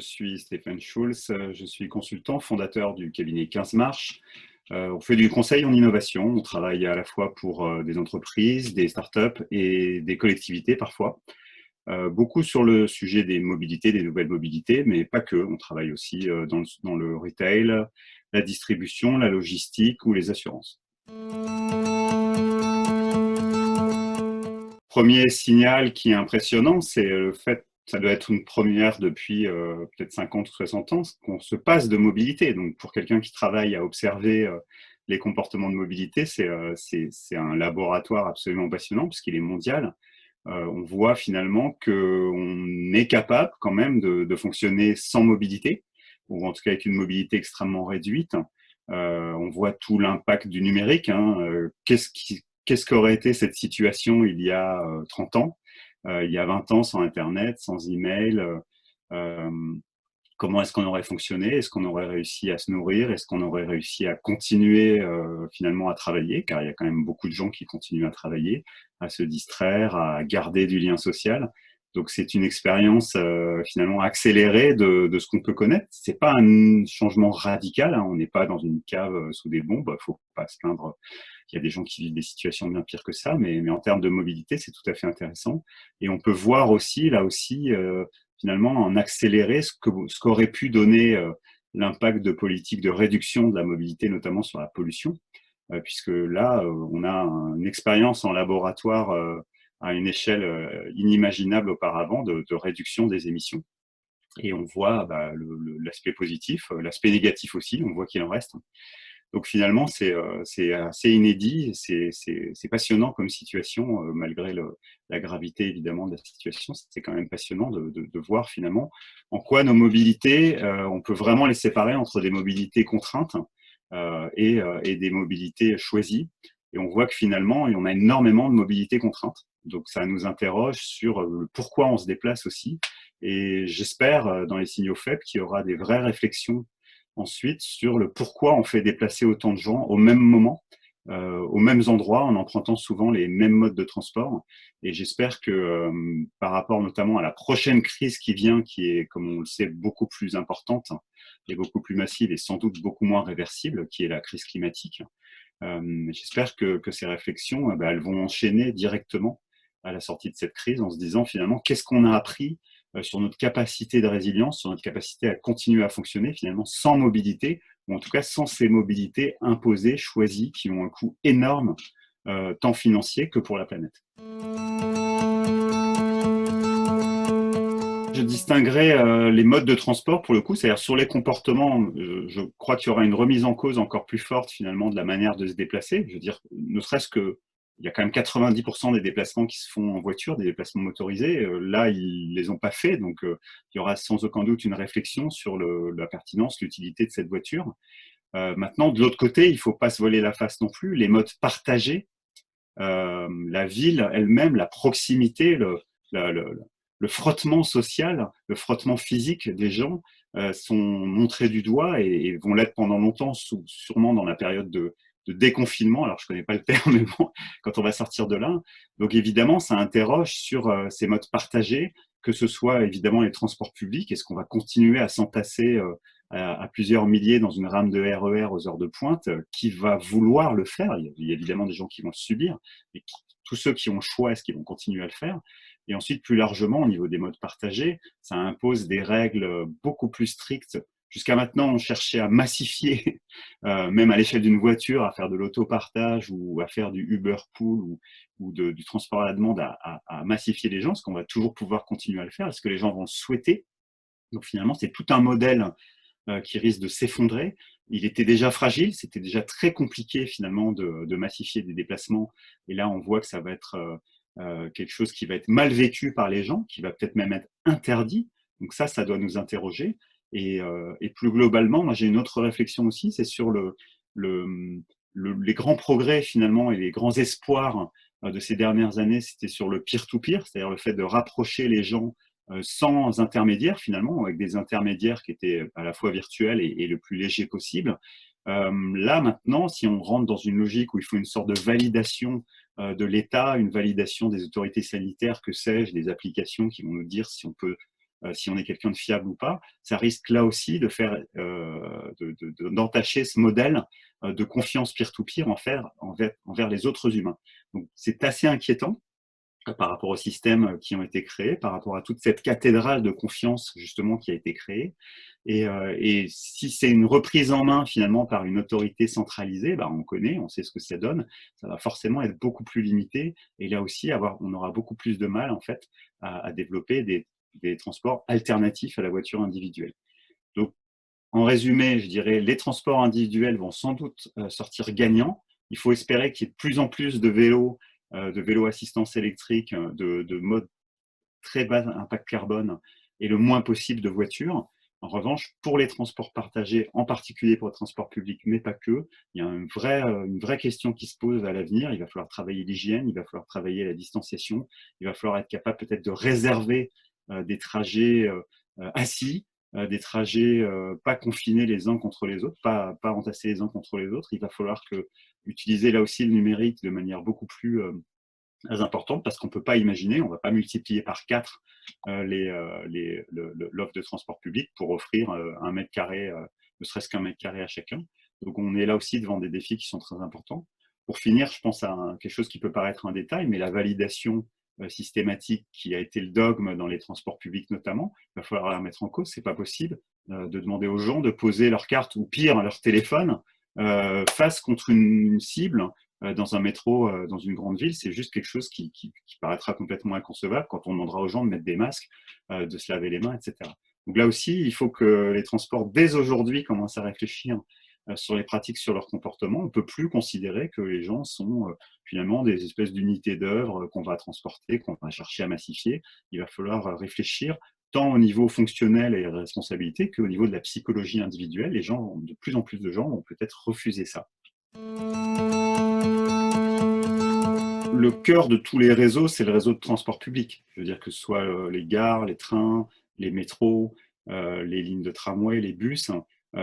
suis Stéphane Schulz, je suis consultant, fondateur du cabinet 15 marches. On fait du conseil en innovation, on travaille à la fois pour des entreprises, des startups et des collectivités parfois. Beaucoup sur le sujet des mobilités, des nouvelles mobilités, mais pas que. On travaille aussi dans le retail, la distribution, la logistique ou les assurances. Premier signal qui est impressionnant, c'est le fait, ça doit être une première depuis peut-être 50 ou 60 ans, qu'on se passe de mobilité. Donc pour quelqu'un qui travaille à observer les comportements de mobilité, c'est un laboratoire absolument passionnant puisqu'il est mondial. On voit finalement qu'on est capable quand même de fonctionner sans mobilité, ou en tout cas avec une mobilité extrêmement réduite. On voit tout l'impact du numérique. Qu'est-ce qu'aurait été cette situation il y a 30 ans, il y a 20 ans sans Internet, sans email comment est-ce qu'on aurait fonctionné? Est-ce qu'on aurait réussi à se nourrir? Est-ce qu'on aurait réussi à continuer finalement à travailler? Car il y a quand même beaucoup de gens qui continuent à travailler, à se distraire, à garder du lien social. Donc c'est une expérience finalement accélérée de ce qu'on peut connaître. C'est pas un changement radical, hein. On n'est pas dans une cave sous des bombes. Faut pas se plaindre. Il y a des gens qui vivent des situations bien pires que ça, mais en termes de mobilité, c'est tout à fait intéressant. Et on peut voir aussi là aussi finalement en accélérer ce qu'aurait pu donner l'impact de politiques de réduction de la mobilité, notamment sur la pollution, puisque là, on a une expérience en laboratoire à une échelle inimaginable auparavant de réduction des émissions. Et on voit l'aspect positif, l'aspect négatif aussi, on voit qu'il en reste. Donc finalement, c'est assez inédit, c'est passionnant comme situation, malgré la gravité évidemment de la situation. C'est quand même passionnant de voir finalement en quoi nos mobilités, on peut vraiment les séparer entre des mobilités contraintes et des mobilités choisies. Et on voit que finalement, on a énormément de mobilités contraintes. Donc ça nous interroge sur pourquoi on se déplace aussi. Et j'espère, dans les signaux faibles, qu'il y aura des vraies réflexions ensuite sur le pourquoi on fait déplacer autant de gens au même moment, aux mêmes endroits, en empruntant souvent les mêmes modes de transport. Et j'espère que par rapport notamment à la prochaine crise qui vient, qui est, comme on le sait, beaucoup plus importante et beaucoup plus massive et sans doute beaucoup moins réversible, qui est la crise climatique, j'espère que ces réflexions, elles vont enchaîner directement à la sortie de cette crise en se disant finalement qu'est-ce qu'on a appris sur notre capacité de résilience, sur notre capacité à continuer à fonctionner finalement sans mobilité, ou en tout cas sans ces mobilités imposées, choisies, qui ont un coût énorme, tant financier que pour la planète. Je distinguerais les modes de transport pour le coup, c'est-à-dire sur les comportements, je crois qu'il y aura une remise en cause encore plus forte finalement de la manière de se déplacer. Je veux dire, ne serait-ce que il y a quand même 90% des déplacements qui se font en voiture, des déplacements motorisés. Là, ils les ont pas fait, donc il y aura sans aucun doute une réflexion sur la pertinence, l'utilité de cette voiture. Maintenant, de l'autre côté, il faut pas se voiler la face non plus. Les modes partagés, la ville elle-même, la proximité, le frottement social, le frottement physique des gens sont montrés du doigt et vont l'être pendant longtemps, sûrement dans la période de déconfinement. Alors, je connais pas le terme, mais bon, quand on va sortir de là. Donc, évidemment, ça interroge sur ces modes partagés, que ce soit évidemment les transports publics. Est-ce qu'on va continuer à s'entasser à plusieurs milliers dans une rame de RER aux heures de pointe? Qui va vouloir le faire? Il y a évidemment des gens qui vont le subir, mais tous ceux qui ont le choix, est-ce qu'ils vont continuer à le faire? Et ensuite, plus largement, au niveau des modes partagés, ça impose des règles beaucoup plus strictes. Jusqu'à maintenant, on cherchait à massifier, même à l'échelle d'une voiture, à faire de l'autopartage ou à faire du Uber Pool ou du transport à la demande, à massifier les gens. Est-ce qu'on va toujours pouvoir continuer à le faire? Est-ce que les gens vont le souhaiter? Donc finalement, c'est tout un modèle qui risque de s'effondrer. Il était déjà fragile, c'était déjà très compliqué finalement de massifier des déplacements. Et là, on voit que ça va être quelque chose qui va être mal vécu par les gens, qui va peut-être même être interdit. Donc ça doit nous interroger. Et plus globalement, moi j'ai une autre réflexion aussi, c'est sur les grands progrès finalement et les grands espoirs de ces dernières années, c'était sur le peer-to-peer, c'est-à-dire le fait de rapprocher les gens sans intermédiaire finalement, avec des intermédiaires qui étaient à la fois virtuels et le plus léger possible. Là maintenant, si on rentre dans une logique où il faut une sorte de validation de l'État, une validation des autorités sanitaires, que sais-je, des applications qui vont nous dire si on peut si on est quelqu'un de fiable ou pas, ça risque là aussi de faire d'entacher ce modèle de confiance peer-to-peer envers les autres humains. Donc c'est assez inquiétant par rapport aux systèmes qui ont été créés, par rapport à toute cette cathédrale de confiance justement qui a été créée. Et si c'est une reprise en main finalement par une autorité centralisée, bah, on connaît, on sait ce que ça donne, ça va forcément être beaucoup plus limité. Et là aussi, on aura beaucoup plus de mal en fait à développer des transports alternatifs à la voiture individuelle. Donc, en résumé, je dirais les transports individuels vont sans doute sortir gagnants. Il faut espérer qu'il y ait de plus en plus de vélos assistance électrique, de mode très bas impact carbone et le moins possible de voitures. En revanche, pour les transports partagés, en particulier pour le transport public, mais pas que, il y a une vraie question qui se pose à l'avenir. Il va falloir travailler l'hygiène, il va falloir travailler la distanciation, il va falloir être capable peut-être de réserver des trajets assis, des trajets pas confinés les uns contre les autres, pas entassés les uns contre les autres. Il va falloir utiliser là aussi le numérique de manière beaucoup plus importante parce qu'on ne peut pas imaginer, on ne va pas multiplier par 4 l'offre de transport public pour offrir un mètre carré, ne serait-ce qu'un mètre carré à chacun. Donc on est là aussi devant des défis qui sont très importants. Pour finir, je pense à quelque chose qui peut paraître un détail, mais la validation systématique qui a été le dogme dans les transports publics notamment, il va falloir la mettre en cause. C'est pas possible de demander aux gens de poser leur carte ou pire leur téléphone face contre une cible dans un métro, dans une grande ville. C'est juste quelque chose qui paraîtra complètement inconcevable quand on demandera aux gens de mettre des masques, de se laver les mains, etc. Donc là aussi, il faut que les transports, dès aujourd'hui, commencent à réfléchir sur les pratiques, sur leur comportement. On ne peut plus considérer que les gens sont finalement des espèces d'unités d'œuvre qu'on va transporter, qu'on va chercher à massifier. Il va falloir réfléchir tant au niveau fonctionnel et de responsabilité qu'au niveau de la psychologie individuelle. De plus en plus de gens vont peut-être refuser ça. Le cœur de tous les réseaux, c'est le réseau de transport public. Je veux dire que ce soit les gares, les trains, les métros, les lignes de tramway, les bus,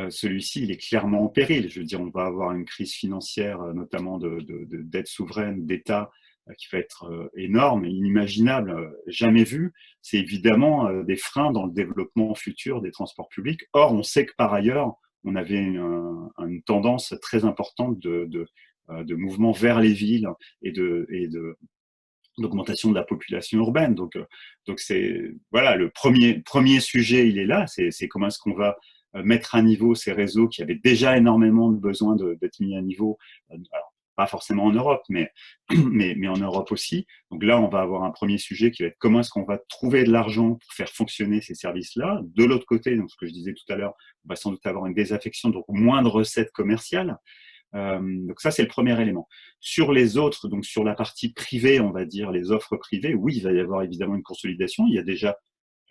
celui-ci, il est clairement en péril. Je veux dire, on va avoir une crise financière, notamment de dette souveraine d'État, qui va être énorme, inimaginable, jamais vu. C'est évidemment des freins dans le développement futur des transports publics. Or, on sait que par ailleurs, on avait une tendance très importante de mouvement vers les villes et d'augmentation de la population urbaine. Donc c'est voilà, le premier sujet, il est là. C'est comment est-ce qu'on va mettre à niveau ces réseaux qui avaient déjà énormément de besoin d'être mis à niveau. Alors, pas forcément en Europe, mais en Europe aussi. Donc là, on va avoir un premier sujet qui va être comment est-ce qu'on va trouver de l'argent pour faire fonctionner ces services-là. De l'autre côté, donc ce que je disais tout à l'heure, on va sans doute avoir une désaffection, donc moins de recettes commerciales. Donc ça, c'est le premier élément. Sur les autres, donc sur la partie privée, on va dire les offres privées, oui, il va y avoir évidemment une consolidation.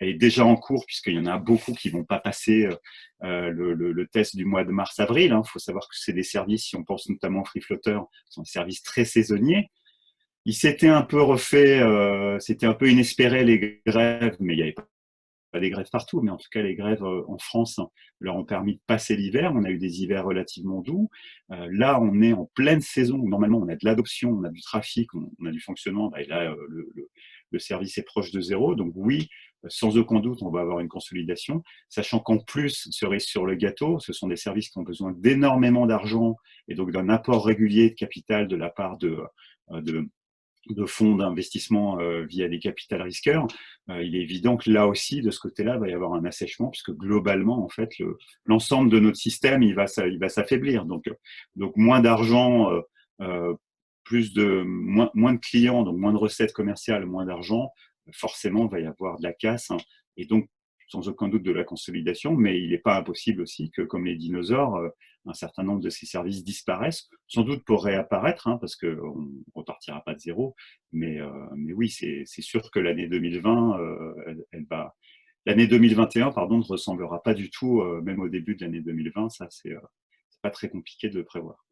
Elle est déjà en cours puisqu'il y en a beaucoup qui vont pas passer le test du mois de mars-avril. Il faut savoir que c'est des services, si on pense notamment aux free flotters, sont des services très saisonniers. Il s'était un peu refait, c'était un peu inespéré les grèves, mais il n'y avait pas des grèves partout, mais en tout cas les grèves en France leur ont permis de passer l'hiver. On a eu des hivers relativement doux. Là, on est en pleine saison. Normalement, on a de l'adoption, on a du trafic, on a du fonctionnement. Et là, le service est proche de zéro. Donc oui, sans aucun doute, on va avoir une consolidation, sachant qu'en plus, cerise sur le gâteau, ce sont des services qui ont besoin d'énormément d'argent et donc d'un apport régulier de capital de la part de fonds d'investissement via des capital risqueurs, il est évident que là aussi, de ce côté-là, il va y avoir un assèchement, puisque globalement, en fait, l'ensemble de notre système, il va s'affaiblir. Donc moins d'argent, moins de clients, donc moins de recettes commerciales, moins d'argent, forcément, il va y avoir de la casse, hein, et donc, sans aucun doute de la consolidation, mais il n'est pas impossible aussi que, comme les dinosaures, un certain nombre de ces services disparaissent, sans doute pour réapparaître, hein, parce qu'on ne repartira pas de zéro, mais oui, c'est sûr que l'année 2020, l'année 2021, pardon, ne ressemblera pas du tout, même au début de l'année 2020, ça c'est pas très compliqué de prévoir.